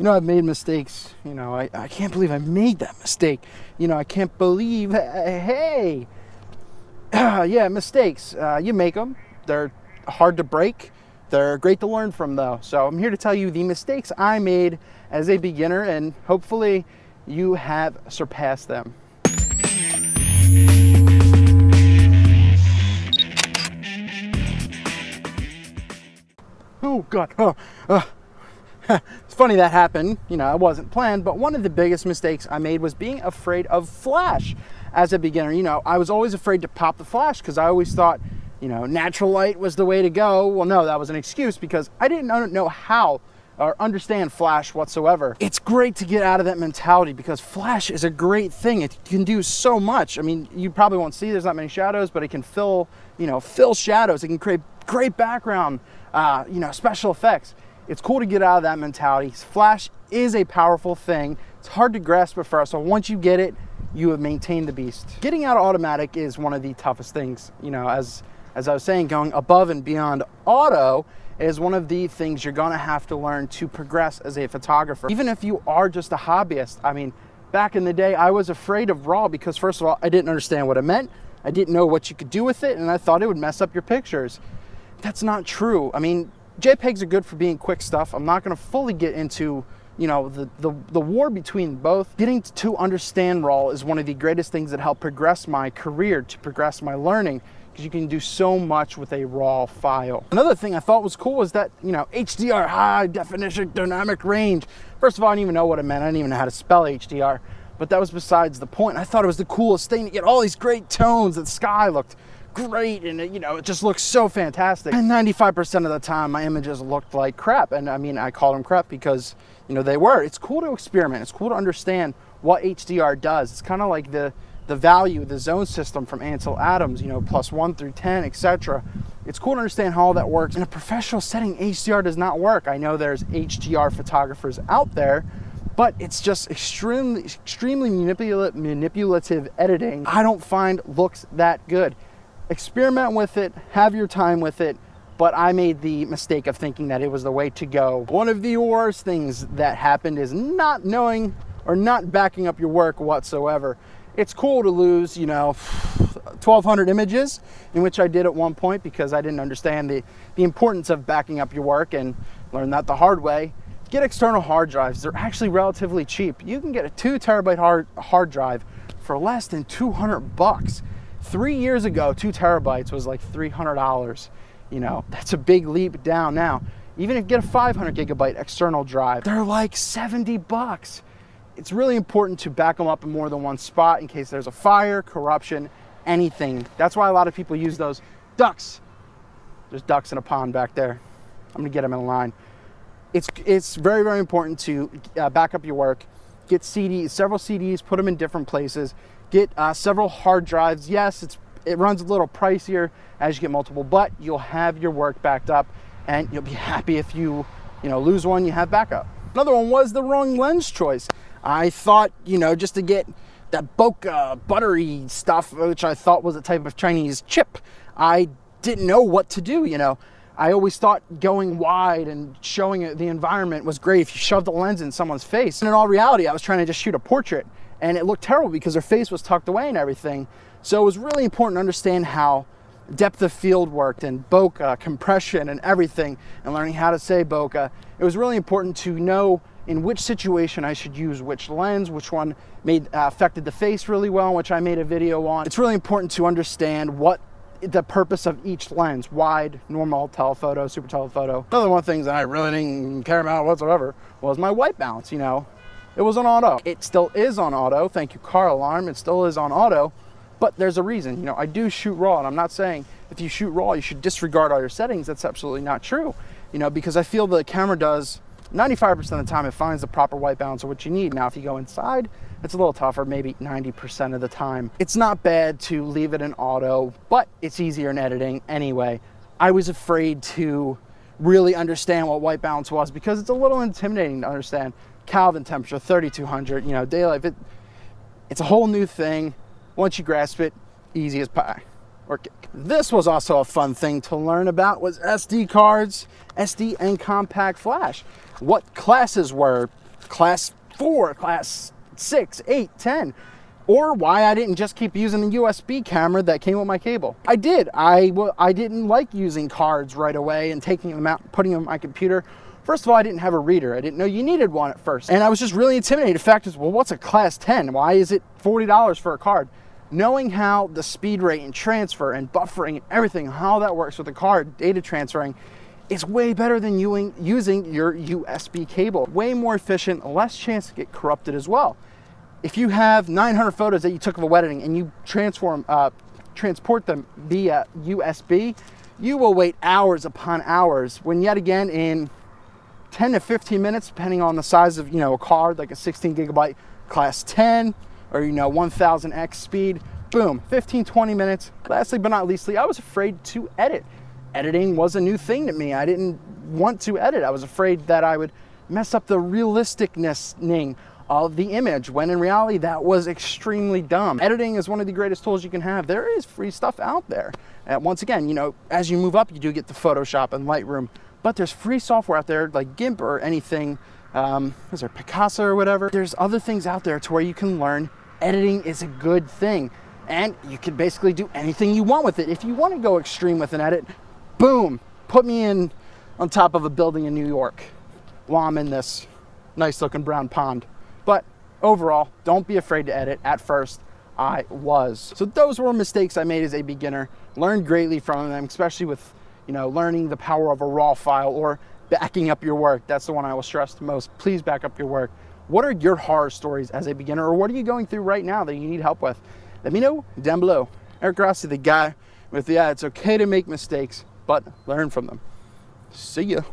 You know, I've made mistakes. You know, I can't believe I made that mistake. You know, I can't believe, hey, yeah, mistakes. You make them. They're hard to break. They're great to learn from, though. So I'm here to tell you the mistakes I made as a beginner, and hopefully you have surpassed them. Oh, God. It's funny that happened. You know, it wasn't planned, but one of the biggest mistakes I made was being afraid of flash as a beginner. You know, I was always afraid to pop the flash because I always thought, you know, natural light was the way to go. Well, no, that was an excuse because I didn't know how or understand flash whatsoever. It's great to get out of that mentality because flash is a great thing. It can do so much. I mean, you probably won't see there's not many shadows, but it can fill shadows. It can create great background, you know, special effects. It's cool to get out of that mentality. Flash is a powerful thing. It's hard to grasp at first, so once you get it, you have maintained the beast. Getting out of automatic is one of the toughest things. You know, as I was saying, going above and beyond auto is one of the things you're gonna have to learn to progress as a photographer. Even if you are just a hobbyist. I mean, back in the day, I was afraid of RAW because first of all, I didn't understand what it meant. I didn't know what you could do with it, and I thought it would mess up your pictures. That's not true. I mean, JPEGs are good for being quick stuff. I'm not gonna fully get into, you know, the war between both. Getting to understand RAW is one of the greatest things that helped progress my career, to progress my learning, because you can do so much with a RAW file. Another thing I thought was cool was that, you know, HDR, high definition dynamic range. First of all, I didn't even know what it meant. I didn't even know how to spell HDR, but that was besides the point. I thought it was the coolest thing to get all these great tones. The sky looked great, and it, you know, it just looks so fantastic. And 95% of the time my images looked like crap, and I mean, I call them crap because, you know, they were. It's cool to experiment. It's cool to understand what HDR does. It's kind of like the value, the zone system from Ansel Adams, you know, +1 through 10, etc. It's cool to understand how all that works. In a professional setting, HDR does not work. I know there's HDR photographers out there, but it's just extremely manipulative editing. I don't find looks that good. Experiment with it, have your time with it, but I made the mistake of thinking that it was the way to go. One of the worst things that happened is not knowing or not backing up your work whatsoever. It's cool to lose, you know, 1,200 images, in which I did at one point because I didn't understand the importance of backing up your work, and learned that the hard way. Get external hard drives. They're actually relatively cheap. You can get a 2 terabyte hard drive for less than 200 bucks. 3 years ago, 2 terabytes was like $300. You know, that's a big leap down now. Even if you get a 500 gigabyte external drive, they're like 70 bucks. It's really important to back them up in more than one spot in case there's a fire, corruption, anything. That's why a lot of people use those ducks. There's ducks in a pond back there. I'm gonna get them in line. It's very, very important to back up your work. Get CDs, several CDs, put them in different places. Get several hard drives. Yes, it runs a little pricier as you get multiple, but you'll have your work backed up, and you'll be happy if you know, lose one, you have backup. Another one was the wrong lens choice. I thought, you know, just to get that bokeh buttery stuff, which I thought was a type of Chinese chip, I didn't know what to do, you know. I always thought going wide and showing the environment was great if you shoved the lens in someone's face. And in all reality, I was trying to just shoot a portrait, and it looked terrible because their face was tucked away and everything. So it was really important to understand how depth of field worked, and bokeh, compression, and everything, and learning how to say bokeh. It was really important to know in which situation I should use which lens, which one affected the face really well, which I made a video on. It's really important to understand what the purpose of each lens: wide, normal, telephoto, super telephoto. Another one of the things that I really didn't care about whatsoever was my white balance. You know, it was on auto. It still is on auto. Thank you, car alarm. It still is on auto, but there's a reason. You know, I do shoot RAW, and I'm not saying if you shoot RAW, you should disregard all your settings. That's absolutely not true. You know, because I feel the camera does 95% of the time, it finds the proper white balance of what you need. Now, if you go inside, it's a little tougher, maybe 90% of the time. It's not bad to leave it in auto, but it's easier in editing anyway. I was afraid to really understand what white balance was because it's a little intimidating to understand. Kelvin temperature, 3200, you know, daylight, it's a whole new thing. Once you grasp it, easy as pie. This was also a fun thing to learn about, was SD cards, SD and compact flash. What classes were class 4, class 6, 8, 10. Or why I didn't just keep using the USB camera that came with my cable. I did. I didn't like using cards right away and taking them out and putting them on my computer. First of all, I didn't have a reader. I didn't know you needed one at first. And I was just really intimidated. The fact is, well, what's a class 10? Why is it $40 for a card? Knowing how the speed rate and transfer and buffering and everything, how that works with the card, data transferring, it's way better than using your USB cable. Way more efficient, less chance to get corrupted as well. If you have 900 photos that you took of a wedding and you transport them via USB, you will wait hours upon hours when yet again in 10 to 15 minutes, depending on the size of, a card, like a 16 gigabyte class 10 or, 1000x speed, boom, 15, 20 minutes. Lastly, but not leastly, I was afraid to edit. Editing was a new thing to me. I didn't want to edit. I was afraid that I would mess up the realisticness of the image, when in reality that was extremely dumb. Editing is one of the greatest tools you can have. There is free stuff out there. And once again, as you move up, you do get the Photoshop and Lightroom, but there's free software out there like GIMP or anything, is there Picasso or whatever? There's other things out there to where you can learn editing is a good thing. And you can basically do anything you want with it. If you want to go extreme with an edit, boom, put me in on top of a building in New York while I'm in this nice looking brown pond. But overall, don't be afraid to edit. At first, I was. So those were mistakes I made as a beginner. Learned greatly from them, especially with, learning the power of a raw file or backing up your work. That's the one I will stress the most. Please back up your work. What are your horror stories as a beginner, or what are you going through right now that you need help with? Let me know down below. Eric Rossi, the guy with the, it's okay to make mistakes, but learn from them. See ya.